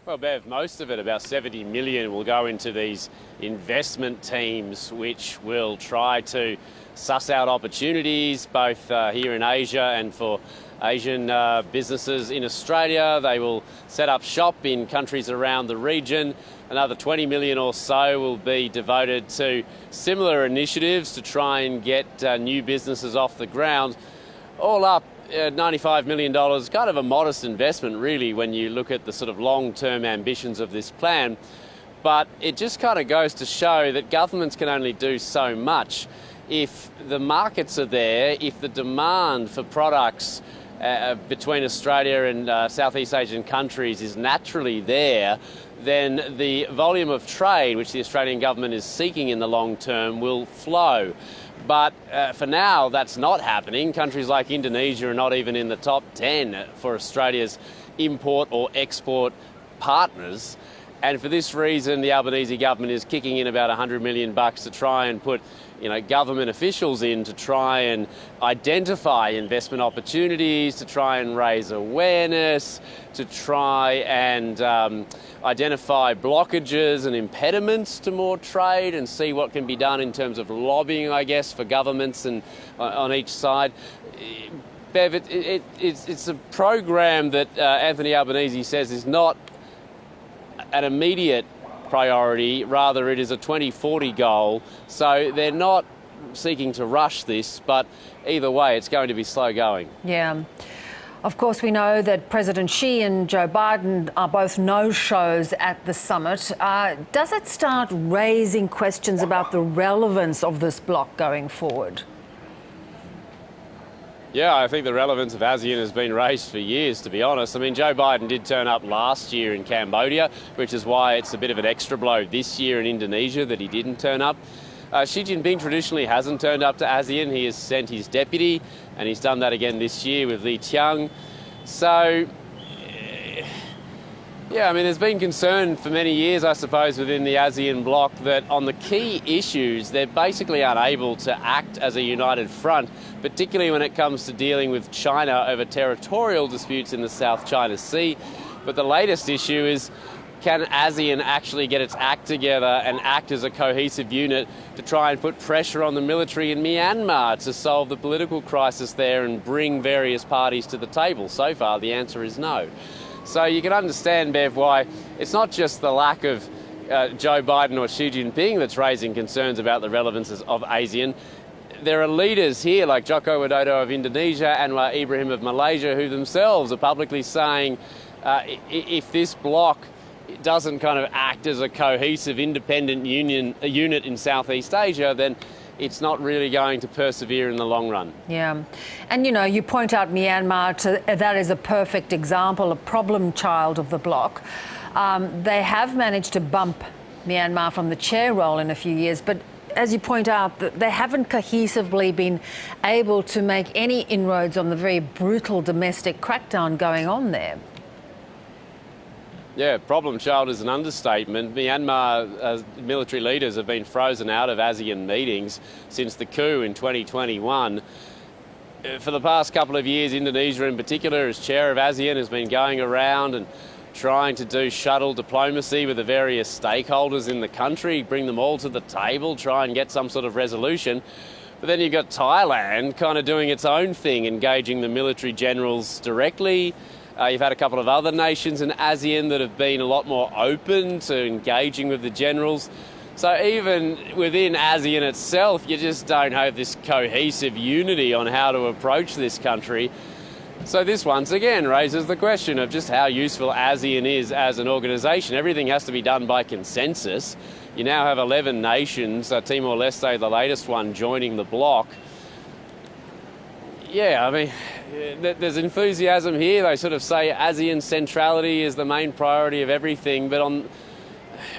Well, Bev, most of it, about 70 million, will go into these investment teams, which will try to suss out opportunities both here in Asia and for Asian businesses in Australia. They will set up shop in countries around the region. Another 20 million or so will be devoted to similar initiatives to try and get new businesses off the ground. All up, $95 million, kind of a modest investment really when you look at the sort of long-term ambitions of this plan. But it just kind of goes to show that governments can only do so much. If the markets are there, if the demand for products between Australia and Southeast Asian countries is naturally there, then the volume of trade which the Australian government is seeking in the long term will flow. But for now, that's not happening. Countries like Indonesia are not even in the top 10 for Australia's import or export partners. And for this reason, the Albanese government is kicking in about $100 million to try and put government officials in to try and identify investment opportunities, to try and raise awareness, to try and identify blockages and impediments to more trade and see what can be done in terms of lobbying, I guess, for governments and on each side. Bev, it's a program that Anthony Albanese says is not an immediate priority, rather it is a 2040 goal. So they're not seeking to rush this, but either way it's going to be slow going. Yeah. Of course, we know that President Xi and Joe Biden are both no-shows at the summit. Does it start raising questions about the relevance of this bloc going forward? Yeah, I think the relevance of ASEAN has been raised for years, to be honest. I mean, Joe Biden did turn up last year in Cambodia, which is why it's a bit of an extra blow this year in Indonesia that he didn't turn up. Xi Jinping traditionally hasn't turned up to ASEAN. He has sent his deputy, and he's done that again this year with Li Qiang. So, yeah, I mean, there's been concern for many years, I suppose, within the ASEAN bloc that on the key issues, they're basically unable to act as a united front, particularly when it comes to dealing with China over territorial disputes in the South China Sea. But the latest issue is, can ASEAN actually get its act together and act as a cohesive unit to try and put pressure on the military in Myanmar to solve the political crisis there and bring various parties to the table? So far, the answer is no. So you can understand, Bev, why it's not just the lack of Joe Biden or Xi Jinping that's raising concerns about the relevances of ASEAN. There are leaders here like Joko Widodo of Indonesia, Anwar Ibrahim of Malaysia, who themselves are publicly saying if this bloc doesn't kind of act as a cohesive, independent unit in Southeast Asia, then it's not really going to persevere in the long run. Yeah. And, you point out Myanmar, that is a perfect example, a problem child of the bloc. They have managed to bump Myanmar from the chair role in a few years, but as you point out, they haven't cohesively been able to make any inroads on the very brutal domestic crackdown going on there. Yeah, problem child is an understatement. Myanmar military leaders have been frozen out of ASEAN meetings since the coup in 2021. For the past couple of years, Indonesia in particular, as chair of ASEAN, has been going around and trying to do shuttle diplomacy with the various stakeholders in the country, bring them all to the table, try and get some sort of resolution. But then you've got Thailand kind of doing its own thing, engaging the military generals directly. You've had a couple of other nations in ASEAN that have been a lot more open to engaging with the generals. So even within ASEAN itself, you just don't have this cohesive unity on how to approach this country. So this once again raises the question of just how useful ASEAN is as an organisation. Everything has to be done by consensus. You now have 11 nations, Timor-Leste, the latest one, joining the bloc. Yeah, I mean, there's enthusiasm here. They sort of say ASEAN centrality is the main priority of everything, but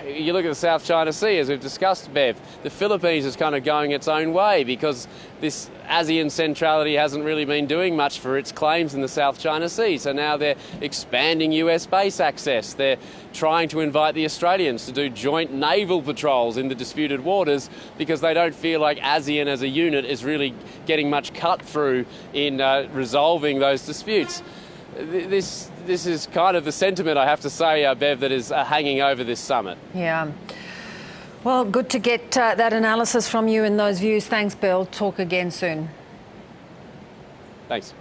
you look at the South China Sea, as we've discussed, Bev, the Philippines is kind of going its own way because this ASEAN centrality hasn't really been doing much for its claims in the South China Sea. So now they're expanding US base access. They're trying to invite the Australians to do joint naval patrols in the disputed waters because they don't feel like ASEAN as a unit is really getting much cut through in resolving those disputes. This this is kind of the sentiment, I have to say, Bev, that is hanging over this summit. Yeah. Well, good to get that analysis from you and those views. Thanks, Bill. Talk again soon. Thanks.